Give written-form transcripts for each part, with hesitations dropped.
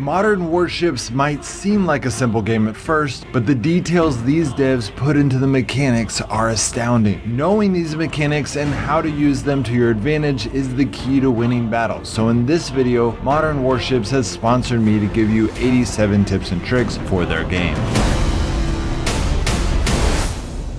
Modern warships might seem like a simple game at first, but the details these devs put into the mechanics are astounding. Knowing these mechanics and how to use them to your advantage is the key to winning battles. So in this video, Modern Warships has sponsored me to give you 87 tips and tricks for their game.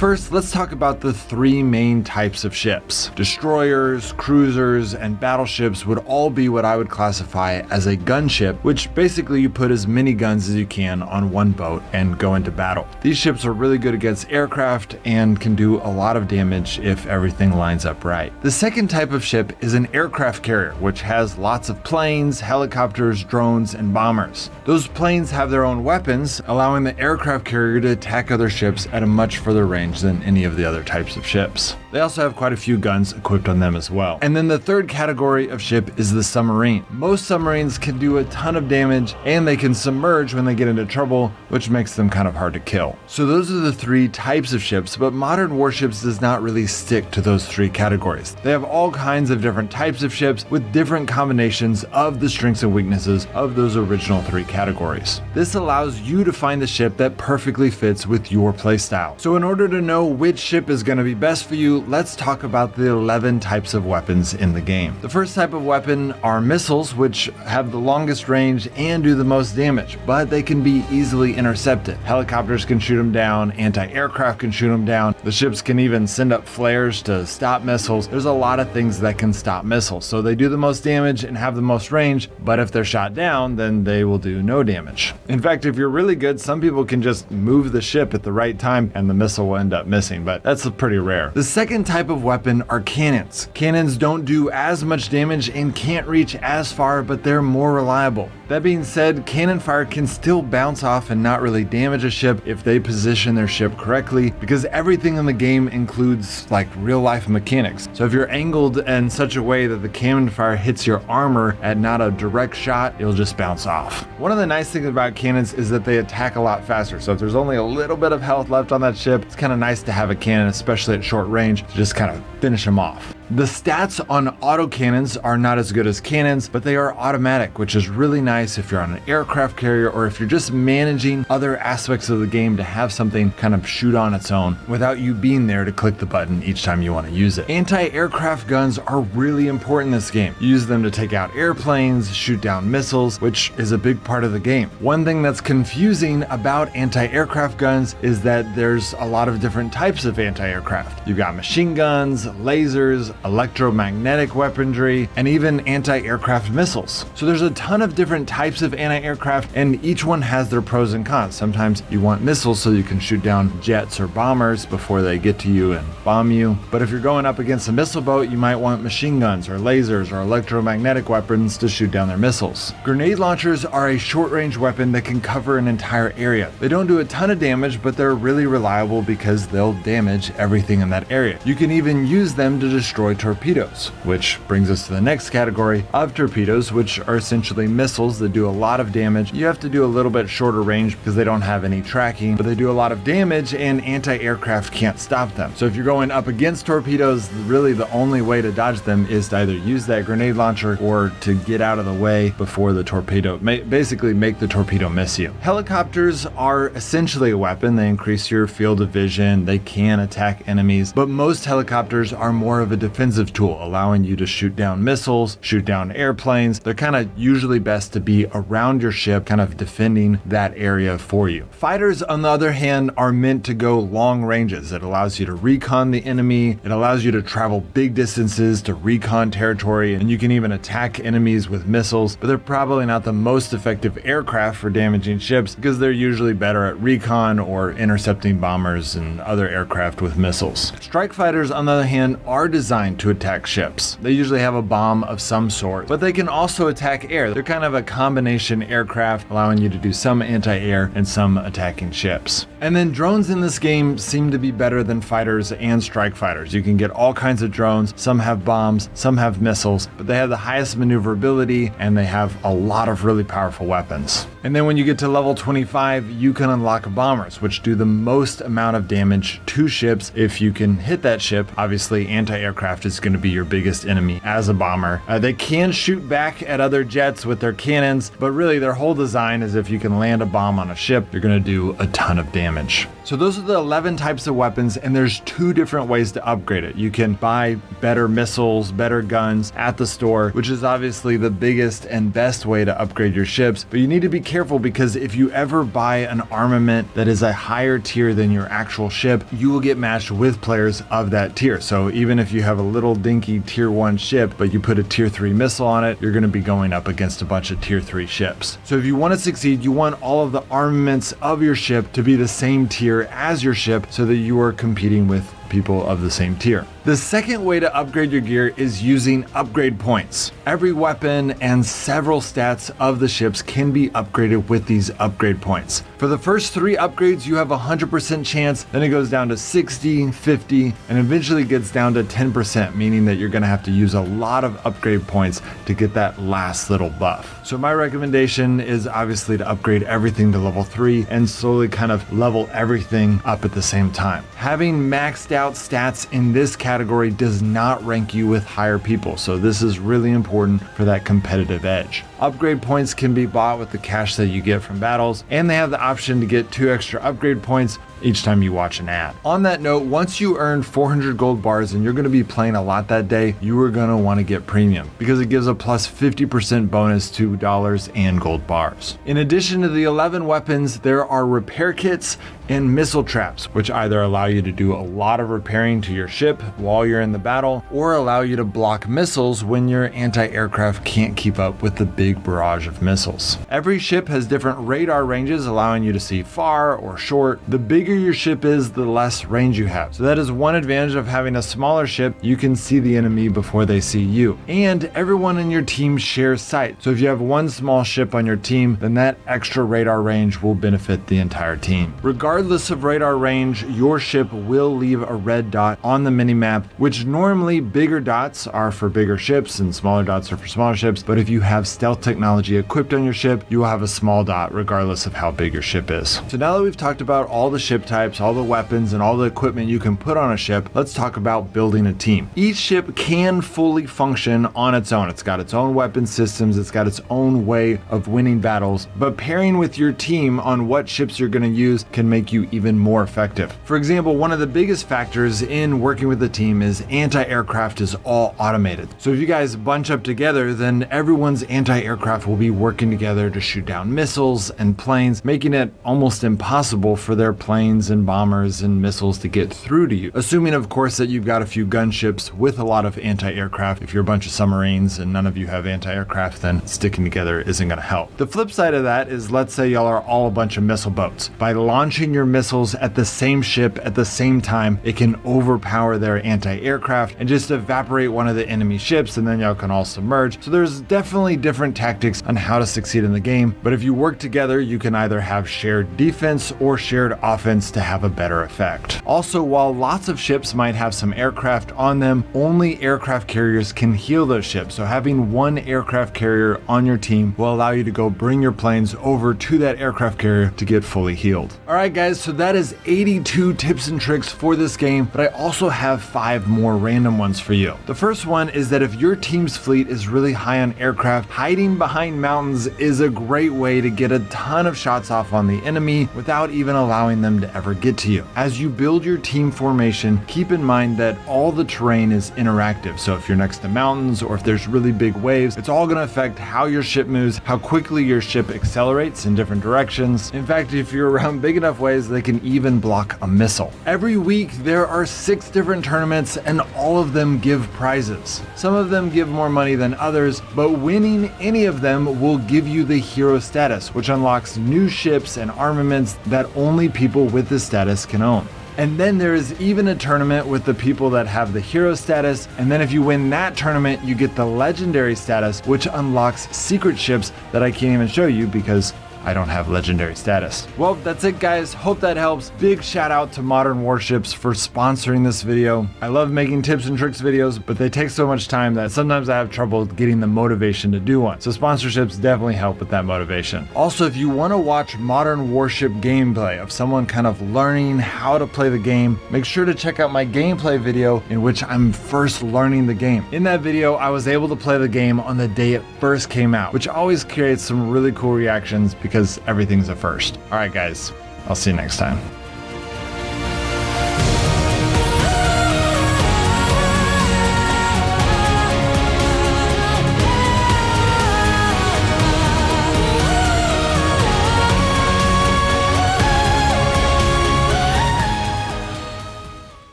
First, let's talk about the three main types of ships. Destroyers, cruisers, and battleships would all be what I would classify as a gunship, which basically you put as many guns as you can on one boat and go into battle. These ships are really good against aircraft and can do a lot of damage if everything lines up right. The second type of ship is an aircraft carrier, which has lots of planes, helicopters, drones, and bombers. Those planes have their own weapons, allowing the aircraft carrier to attack other ships at a much further range than any of the other types of ships. They also have quite a few guns equipped on them as well. And then the third category of ship is the submarine. Most submarines can do a ton of damage and they can submerge when they get into trouble, which makes them kind of hard to kill. So those are the three types of ships, but Modern Warships does not really stick to those three categories. They have all kinds of different types of ships with different combinations of the strengths and weaknesses of those original three categories. This allows you to find the ship that perfectly fits with your playstyle. So in order to know which ship is going to be best for you, let's talk about the 11 types of weapons in the game. The first type of weapon are missiles, which have the longest range and do the most damage, but they can be easily intercepted. Helicopters can shoot them down, anti-aircraft can shoot them down, the ships can even send up flares to stop missiles. There's a lot of things that can stop missiles, so they do the most damage and have the most range, but if they're shot down, then they will do no damage. In fact, if you're really good, some people can just move the ship at the right time and the missile will end up missing, but that's pretty rare. The second type of weapon are cannons. Cannons don't do as much damage and can't reach as far, but they're more reliable. That being said, cannon fire can still bounce off and not really damage a ship if they position their ship correctly, because everything in the game includes like real life mechanics. So if you're angled in such a way that the cannon fire hits your armor at not a direct shot, it'll just bounce off. One of the nice things about cannons is that they attack a lot faster. So if there's only a little bit of health left on that ship, it's kind of nice to have a cannon, especially at short range, to just kind of finish them off. The stats on autocannons are not as good as cannons, but they are automatic, which is really nice if you're on an aircraft carrier or if you're just managing other aspects of the game to have something kind of shoot on its own without you being there to click the button each time you want to use it. Anti-aircraft guns are really important in this game. You use them to take out airplanes, shoot down missiles, which is a big part of the game. One thing that's confusing about anti-aircraft guns is that there's a lot of different types of anti-aircraft. You've got machine guns, lasers, electromagnetic weaponry, and even anti-aircraft missiles. So there's a ton of different types of anti-aircraft, and each one has their pros and cons. Sometimes you want missiles so you can shoot down jets or bombers before they get to you and bomb you. But if you're going up against a missile boat, you might want machine guns or lasers or electromagnetic weapons to shoot down their missiles. Grenade launchers are a short-range weapon that can cover an entire area. They don't do a ton of damage, but they're really reliable because they'll damage everything in that area. You can even use them to destroy torpedoes, which brings us to the next category of torpedoes, which are essentially missiles that do a lot of damage. You have to do a little bit shorter range because they don't have any tracking, but they do a lot of damage and anti-aircraft can't stop them. So if you're going up against torpedoes, really the only way to dodge them is to either use that grenade launcher or to get out of the way before the torpedo, basically make the torpedo miss you. Helicopters are essentially a weapon. They increase your field of vision, they can attack enemies, but most helicopters are more of a defensive tool, allowing you to shoot down missiles, shoot down airplanes. They're kind of usually best to be around your ship, kind of defending that area for you. Fighters, on the other hand, are meant to go long ranges. It allows you to recon the enemy. It allows you to travel big distances to recon territory, and you can even attack enemies with missiles, but they're probably not the most effective aircraft for damaging ships because they're usually better at recon or intercepting bombers and other aircraft with missiles. Strike fighters, on the other hand, are designed to attack ships. They usually have a bomb of some sort, but they can also attack air. They're kind of a combination aircraft, allowing you to do some anti-air and some attacking ships. And then drones in this game seem to be better than fighters and strike fighters. You can get all kinds of drones. Some have bombs, some have missiles, but they have the highest maneuverability and they have a lot of really powerful weapons. And then when you get to level 25, you can unlock bombers, which do the most amount of damage to ships if you can hit that ship. Obviously, anti-aircraft aircraft is going to be your biggest enemy as a bomber. They can shoot back at other jets with their cannons, but really their whole design is if you can land a bomb on a ship, you're going to do a ton of damage. So those are the 11 types of weapons, and there's 2 different ways to upgrade it. You can buy better missiles, better guns at the store, which is obviously the biggest and best way to upgrade your ships, but you need to be careful because if you ever buy an armament that is a higher tier than your actual ship, you will get matched with players of that tier. So even if you have a little dinky tier 1 ship, but you put a tier 3 missile on it, you're going to be going up against a bunch of tier 3 ships. So if you want to succeed, you want all of the armaments of your ship to be the same tier as your ship so that you are competing with people of the same tier. The second way to upgrade your gear is using upgrade points. Every weapon and several stats of the ships can be upgraded with these upgrade points. For the first 3 upgrades, you have a 100% chance, then it goes down to 60, 50, and eventually gets down to 10%, meaning that you're going to have to use a lot of upgrade points to get that last little buff. So my recommendation is obviously to upgrade everything to level 3 and slowly kind of level everything up at the same time. Having maxed out stats in this category does not rank you with higher people, so this is really important for that competitive edge. Upgrade points can be bought with the cash that you get from battles, and they have the option to get 2 extra upgrade points each time you watch an ad. On that note, once you earn 400 gold bars and you're going to be playing a lot that day, you are going to want to get premium because it gives a plus 50% bonus to dollars and gold bars. In addition to the 11 weapons, there are repair kits and missile traps, which either allow you to do a lot of repairing to your ship while you're in the battle or allow you to block missiles when your anti-aircraft can't keep up with the big barrage of missiles. Every ship has different radar ranges, allowing you to see far or short. The bigger your ship is, the less range you have. So that is one advantage of having a smaller ship. You can see the enemy before they see you. And everyone in your team shares sight. So if you have one small ship on your team, then that extra radar range will benefit the entire team. Regardless of radar range, your ship will leave a red dot on the minimap, which normally bigger dots are for bigger ships and smaller dots are for smaller ships. But if you have stealth technology equipped on your ship, you will have a small dot regardless of how big your ship is. So now that we've talked about all the ship types, all the weapons, and all the equipment you can put on a ship, let's talk about building a team. Each ship can fully function on its own. It's got its own weapon systems, it's got its own way of winning battles, but pairing with your team on what ships you're going to use can make you even more effective. For example, one of the biggest factors in working with a team is anti-aircraft is all automated. So if you guys bunch up together, then everyone's anti-aircraft will be working together to shoot down missiles and planes, making it almost impossible for their planes and bombers and missiles to get through to you. Assuming, of course, that you've got a few gunships with a lot of anti-aircraft. If you're a bunch of submarines and none of you have anti-aircraft, then sticking together isn't going to help. The flip side of that is, let's say y'all are all a bunch of missile boats. By launching your missiles at the same ship at the same time, it can overpower their anti-aircraft and just evaporate one of the enemy ships, and then y'all can all submerge. So there's definitely different tactics on how to succeed in the game, but if you work together, you can either have shared defense or shared offense to have a better effect. Also, while lots of ships might have some aircraft on them, only aircraft carriers can heal those ships. So having one aircraft carrier on your team will allow you to go bring your planes over to that aircraft carrier to get fully healed. Alright guys, so that is 82 tips and tricks for this game, but I also have 5 more random ones for you. The first one is that if your team's fleet is really high on aircraft, hiding behind mountains is a great way to get a ton of shots off on the enemy without even allowing them to ever get to you. As you build your team formation, keep in mind that all the terrain is interactive. So if you're next to mountains or if there's really big waves, it's all going to affect how your ship moves, how quickly your ship accelerates in different directions. In fact, if you're around big enough waves, they can even block a missile. Every week, there are 6 different tournaments and all of them give prizes. Some of them give more money than others, but winning any of them will give you the hero status, which unlocks new ships and armaments that only people with this status can own. And then there is even a tournament with the people that have the hero status, and then if you win that tournament, you get the legendary status, which unlocks secret ships that I can't even show you because I don't have legendary status. Well, that's it guys. Hope that helps. Big shout out to Modern Warships for sponsoring this video. I love making tips and tricks videos, but they take so much time that sometimes I have trouble getting the motivation to do one. So sponsorships definitely help with that motivation. Also, if you want to watch Modern Warship gameplay of someone kind of learning how to play the game, make sure to check out my gameplay video in which I'm first learning the game. In that video, I was able to play the game on the day it first came out, which always creates some really cool reactions because everything's a first. All right, guys, I'll see you next time.